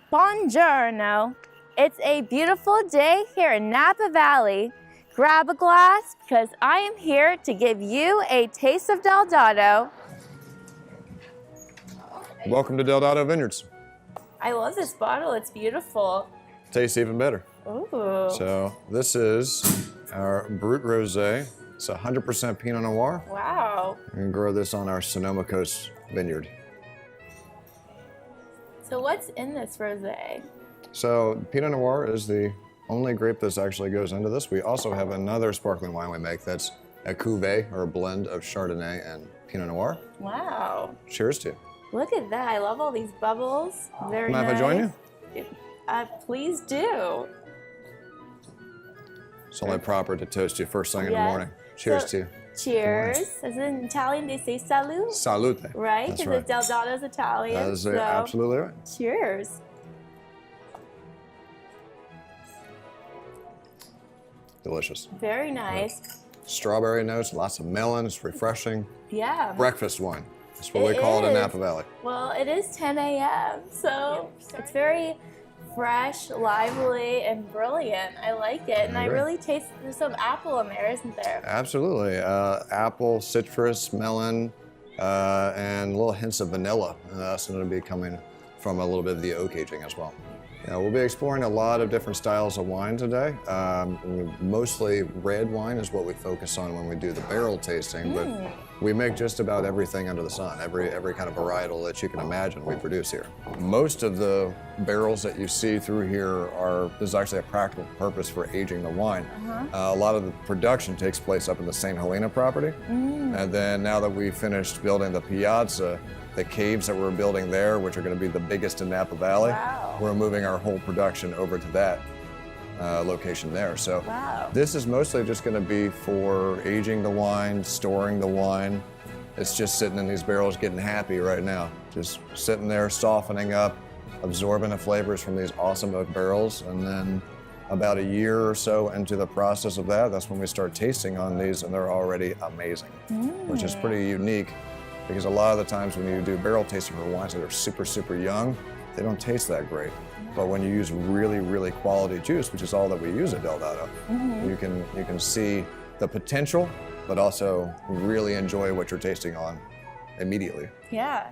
Buongiorno. It's a beautiful day here in Napa Valley. Grab a glass because I am here to give you a taste of Del Dotto. Welcome to Del Dotto Vineyards. I love this bottle, it's beautiful. Tastes even better. Ooh. So this is our Brut Rosé. It's 100% Pinot Noir. Wow. We can grow this on our Sonoma Coast vineyard. So what's in this rosé? So Pinot Noir is the only grape that actually goes into this. We also have another sparkling wine we make that's a cuvee, or a blend of Chardonnay and Pinot Noir. Wow. Cheers to you. Look at that. I love all these bubbles. Very nice. Mind if I join you? Please do. It's only proper to toast you first thing in the morning. Cheers to you. Cheers. As in Italian, they say salute. Salute. Right? That's Because right. Del Dotto's Italian. That is absolutely right. Cheers. Delicious. Very nice. Strawberry notes, lots of melons, refreshing. Yeah. Breakfast wine. That's what we call it in Napa Valley. Well, it is 10 a.m., so it's very fresh, lively, and brilliant. I like it, and I really taste there's some apple in there, isn't there? Absolutely. Apple, citrus, melon, and little hints of vanilla. That's going to be coming from a little bit of the oak aging as well. We'll be exploring a lot of different styles of wine today. Mostly red wine is what we focus on when we do the barrel tasting, but we make just about everything under the sun. Every kind of varietal that you can imagine we produce here. Most of the barrels that you see through here there's actually a practical purpose for aging the wine. A lot of the production takes place up in the St. Helena property. And then now that we finished building the Piazza, the caves that we're building there, which are going to be the biggest in Napa Valley, we're moving our whole production over to that location there. So this is mostly just going to be for aging the wine, storing the wine. It's just sitting in these barrels getting happy right now. Just sitting there, softening up, absorbing the flavors from these awesome oak barrels. And then about a year or so into the process of that, that's when we start tasting on these, and they're already amazing, which is pretty unique. Because a lot of the times when you do barrel tasting for wines that are super, super young, they don't taste that great. But when you use really, really quality juice, which is all that we use at Del Dotto, you can see the potential, but also really enjoy what you're tasting on immediately. Yeah.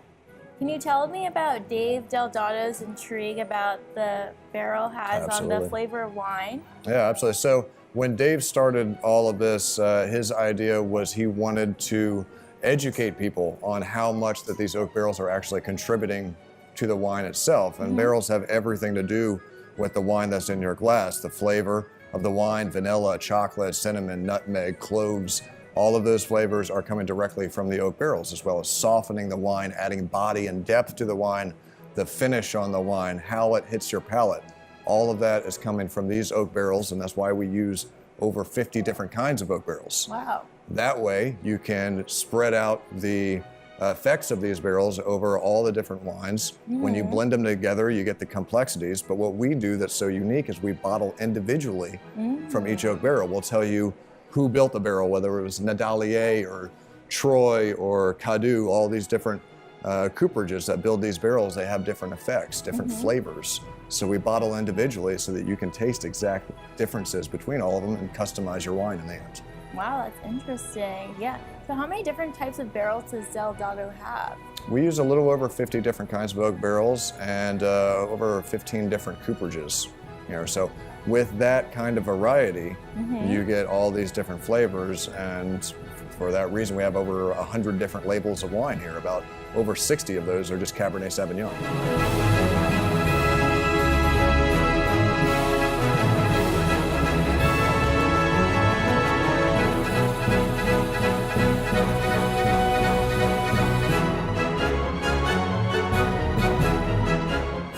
Can you tell me about Dave Del Dotto's intrigue about the barrel has on the flavor of wine? Yeah, absolutely. So when Dave started all of this, his idea was he wanted to educate people on how much that these oak barrels are actually contributing to the wine itself. And barrels have everything to do with the wine that's in your glass. The flavor of the wine, vanilla, chocolate, cinnamon, nutmeg, cloves, all of those flavors are coming directly from the oak barrels, as well as softening the wine, adding body and depth to the wine, the finish on the wine, how it hits your palate. All of that is coming from these oak barrels, and that's why we use over 50 different kinds of oak barrels. Wow. That way, you can spread out the effects of these barrels over all the different wines. When you blend them together, you get the complexities. But what we do that's so unique is we bottle individually from each oak barrel. We'll tell you who built the barrel, whether it was Nadalier or Troy or Cadu, all these different cooperages that build these barrels. They have different effects, different flavors. So we bottle individually so that you can taste exact differences between all of them and customize your wine in the end. Wow, that's interesting. Yeah. So how many different types of barrels does Del Dotto have? We use a little over 50 different kinds of oak barrels and over 15 different cooperages. So with that kind of variety, you get all these different flavors, and for that reason, we have over 100 different labels of wine here. About over 60 of those are just Cabernet Sauvignon.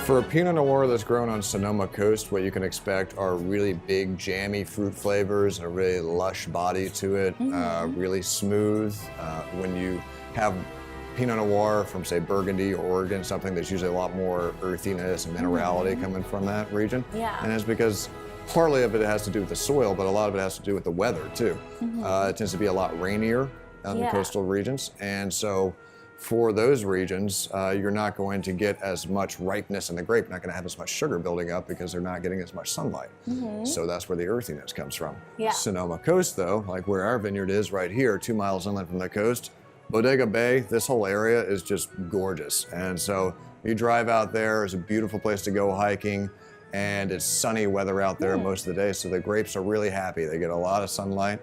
For a Pinot Noir that's grown on Sonoma Coast, what you can expect are really big, jammy fruit flavors, a really lush body to it, really smooth. When you have Pinot Noir from, say, Burgundy or Oregon, something that's usually a lot more earthiness and minerality coming from that region. Yeah. And it's because partly of it has to do with the soil, but a lot of it has to do with the weather, too. It tends to be a lot rainier in the coastal regions, and so for those regions, you're not going to get as much ripeness in the grape, not going to have as much sugar building up because they're not getting as much sunlight. So that's where the earthiness comes from. Yeah. Sonoma Coast, though, like where our vineyard is right here, 2 miles inland from the coast, Bodega Bay, this whole area is just gorgeous. And so you drive out there, it's a beautiful place to go hiking, and it's sunny weather out there most of the day, so the grapes are really happy. They get a lot of sunlight,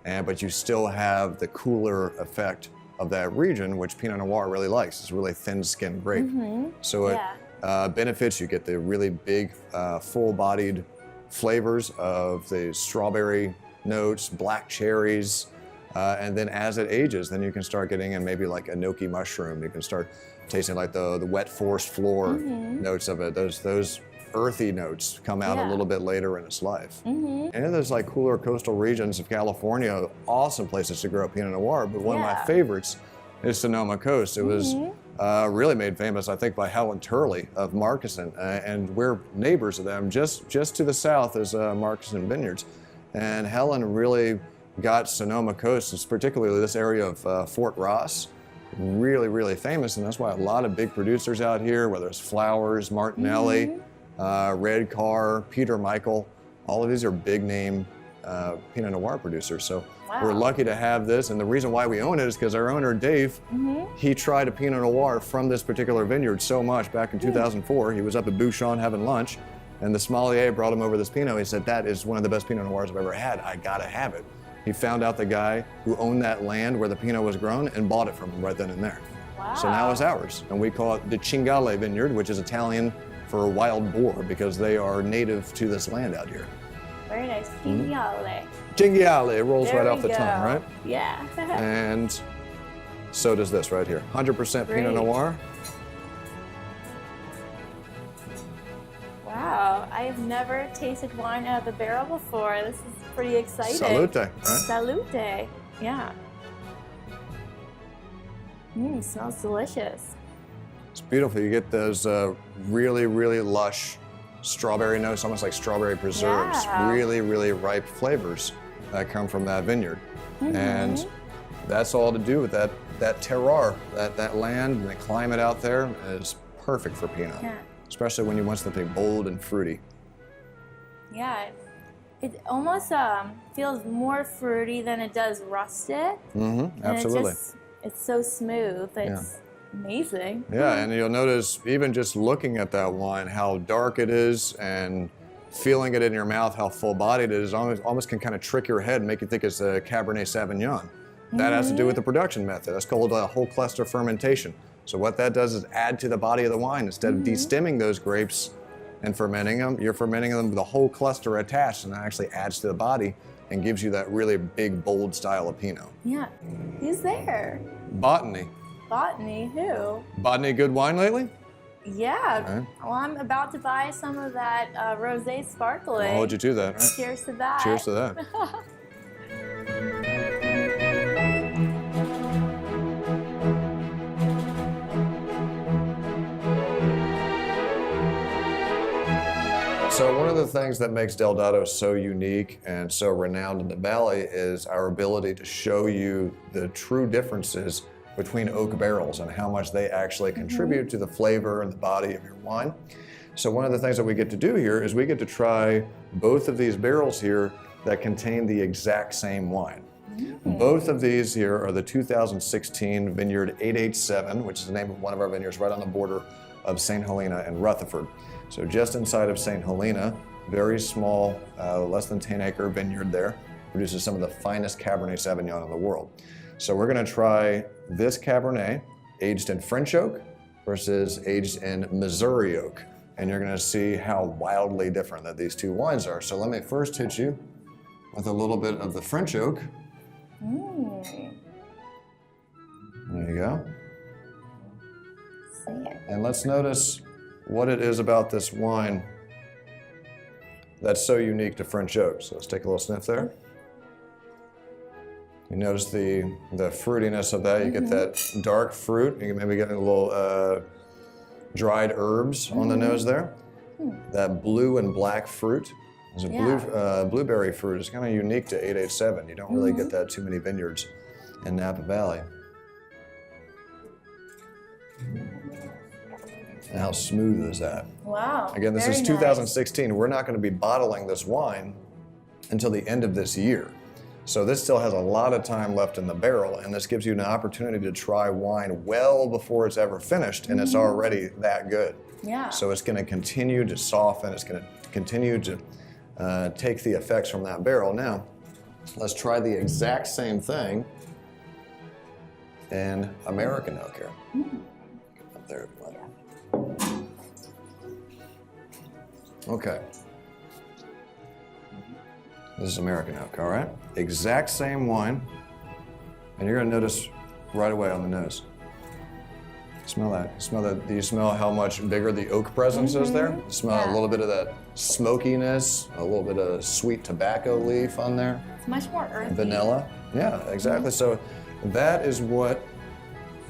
but you still have the cooler effect of that region, which Pinot Noir really likes. It's a really thin-skinned grape. So it benefits. You get the really big, full-bodied flavors of the strawberry notes, black cherries, and then as it ages, then you can start getting in maybe like a gnocchi mushroom. You can start tasting like the wet forest floor notes of it. Those earthy notes come out a little bit later in its life. And then there's like cooler coastal regions of California, awesome places to grow Pinot Noir, but one of my favorites is Sonoma Coast. It was really made famous, I think, by Helen Turley of Markison, and we're neighbors of them. Just to the south is Markison Vineyards. And Helen really got Sonoma Coast, particularly this area of Fort Ross, really, really famous, and that's why a lot of big producers out here, whether it's Flowers, Martinelli, Red Car, Peter Michael, all of these are big name Pinot Noir producers. So we're lucky to have this, and the reason why we own it is because our owner, Dave, he tried a Pinot Noir from this particular vineyard so much back in 2004. He was up at Bouchon having lunch, and the sommelier brought him over this Pinot. He said, that is one of the best Pinot Noirs I've ever had. I gotta have it. He found out the guy who owned that land where the Pinot was grown and bought it from him right then and there. So now it's ours, and we call it the Cingale Vineyard, which is Italian for wild boar, because they are native to this land out here. Very nice. Cingale. Cingale, it rolls There right we off the tongue, right? Yeah. And so does this right here. 100% Pinot Noir. Wow, I've never tasted wine out of the barrel before. This is pretty exciting. Salute, right? Salute. Yeah. Smells delicious. It's beautiful. You get those really, really lush strawberry notes, almost like strawberry preserves. Really, really ripe flavors that come from that vineyard. And that's all to do with that terroir, that land and the climate out there is perfect for Pinot. Especially when you want something bold and fruity. Yeah, it almost feels more fruity than it does rusted. Absolutely. It's so smooth. It's amazing. Yeah, and you'll notice even just looking at that wine, how dark it is, and feeling it in your mouth, how full-bodied it is, almost can kind of trick your head and make you think it's a Cabernet Sauvignon. That has to do with the production method. That's called a whole cluster fermentation. So what that does is add to the body of the wine. Instead of destemming those grapes and fermenting them, you're fermenting them with a whole cluster attached, and that actually adds to the body and gives you that really big, bold style of Pinot. Yeah. Who's there? Botany. Botany? Who? Botany good wine lately? Yeah. Well, I'm about to buy some of that rosé sparkling. I'll hold you to that. Right? Cheers to that. Cheers to that. So one of the things that makes Del Dotto so unique and so renowned in the Valley is our ability to show you the true differences between oak barrels and how much they actually contribute to the flavor and the body of your wine. So one of the things that we get to do here is we get to try both of these barrels here that contain the exact same wine. Both of these here are the 2016 Vineyard 887, which is the name of one of our vineyards right on the border of St. Helena and Rutherford. So just inside of St. Helena, very small, less than 10-acre vineyard there, produces some of the finest Cabernet Sauvignon in the world. So we're gonna try this Cabernet aged in French oak versus aged in Missouri oak. And you're gonna see how wildly different that these two wines are. So let me first hit you with a little bit of the French oak. There you go. And let's notice what it is about this wine that's so unique to French oak. So let's take a little sniff there. You notice the fruitiness of that. You get that dark fruit. You can maybe get a little dried herbs on the nose there. That blue and black fruit. There's a blueberry fruit. It's kind of unique to 887. You don't really get that too many vineyards in Napa Valley. And how smooth is that? Wow. Again, this is 2016. We're not going to be bottling this wine until the end of this year. So this still has a lot of time left in the barrel, and this gives you an opportunity to try wine well before it's ever finished, and it's already that good. Yeah. So it's going to continue to soften. It's going to continue to take the effects from that barrel. Now, let's try the exact same thing in American oak here. Up there, if you like. Okay. This is American oak, all right? Exact same wine. And you're gonna notice right away on the nose. Smell that. Smell that. Do you smell how much bigger the oak presence is there? Smell a little bit of that smokiness, a little bit of sweet tobacco leaf on there. It's much more earthy. Vanilla. Yeah, exactly. So that is what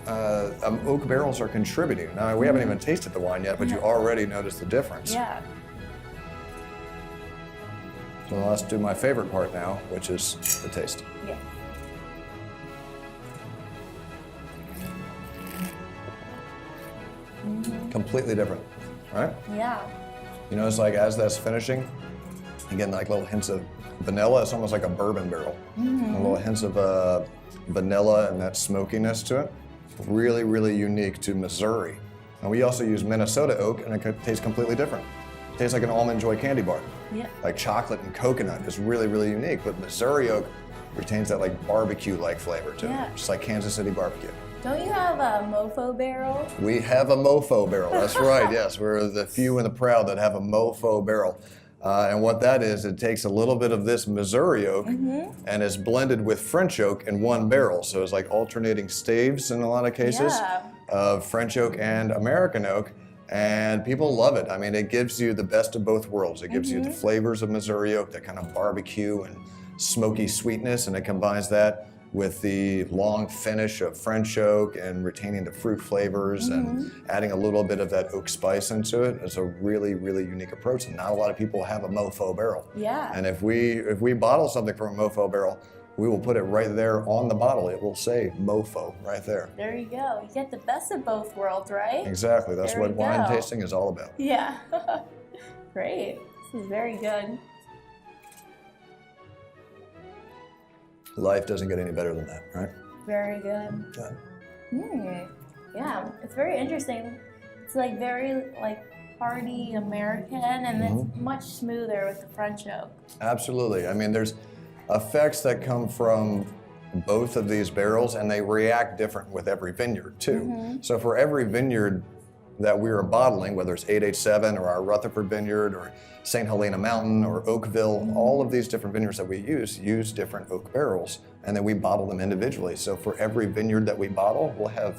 oak barrels are contributing. Now, we haven't even tasted the wine yet, but you already notice the difference. Yeah. So let's do my favorite part now, which is the taste. Yeah. Completely different, right? Yeah. You know, it's like as that's finishing, you get like little hints of vanilla. It's almost like a bourbon barrel. Little hints of vanilla and that smokiness to it. Really, really unique to Missouri. And we also use Minnesota oak, and it tastes completely different. It tastes like an Almond Joy candy bar. Yeah. Like chocolate and coconut is really, really unique. But Missouri oak retains that like barbecue-like flavor to it, just like Kansas City barbecue. Don't you have a mofo barrel? We have a mofo barrel. That's right. Yes, we're the few and the proud that have a mofo barrel. And what that is, it takes a little bit of this Missouri oak and is blended with French oak in one barrel. So it's like alternating staves in a lot of cases of French oak and American oak. And people love it. I mean, it gives you the best of both worlds. It gives you the flavors of Missouri oak, that kind of barbecue and smoky sweetness, and it combines that with the long finish of French oak and retaining the fruit flavors and adding a little bit of that oak spice into it. It's a really, really unique approach, and not a lot of people have a mofo barrel. Yeah. And if we bottle something from a mofo barrel, we will put it right there on the bottle. It will say mofo right there. There you go. You get the best of both worlds, right? Exactly. That's There what we wine go. tasting is all about. Yeah. Great. This is very good. Life doesn't get any better than that, right? Very good. Yeah. Yeah, it's very interesting. It's like very like hearty American, and it's much smoother with the French oak. Absolutely. I mean, there's effects that come from both of these barrels, and they react different with every vineyard too. So for every vineyard that we are bottling, whether it's 887 or our Rutherford vineyard or St. Helena Mountain or Oakville, all of these different vineyards that we use different oak barrels, and then we bottle them individually. So for every vineyard that we bottle, we'll have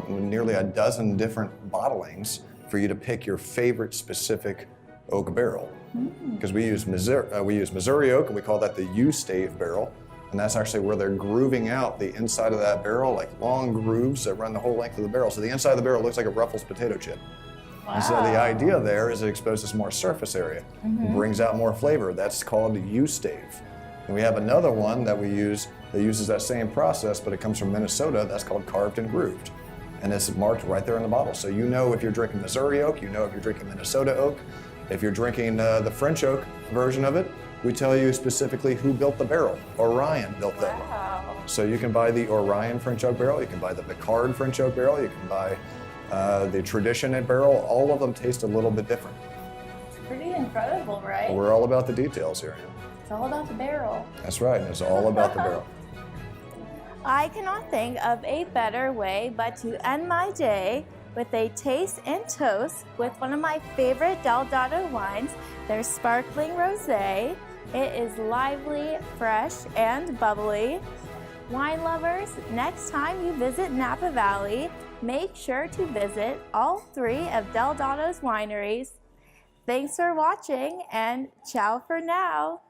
nearly a dozen different bottlings for you to pick your favorite specific oak barrel. Because we use Missouri oak, and we call that the U-stave barrel. And that's actually where they're grooving out the inside of that barrel, like long grooves that run the whole length of the barrel. So the inside of the barrel looks like a Ruffles potato chip. Wow. And so the idea there is it exposes more surface area, brings out more flavor. That's called U-stave. And we have another one that we use that uses that same process, but it comes from Minnesota. That's called carved and grooved. And it's marked right there in the bottle. So you know if you're drinking Missouri oak, you know if you're drinking Minnesota oak. If you're drinking the French oak version of it, we tell you specifically who built the barrel. Orion built that one. Wow. So you can buy the Orion French oak barrel, you can buy the Picard French oak barrel, you can buy the Tradition barrel. All of them taste a little bit different. It's pretty incredible, right? We're all about the details here. It's all about the barrel. That's right, it's all about the barrel. I cannot think of a better way but to end my day with a taste and toast with one of my favorite Del Dotto wines, their sparkling rosé. It is lively, fresh, and bubbly. Wine lovers, next time you visit Napa Valley, make sure to visit all 3 of Del Dotto's wineries. Thanks for watching, and ciao for now.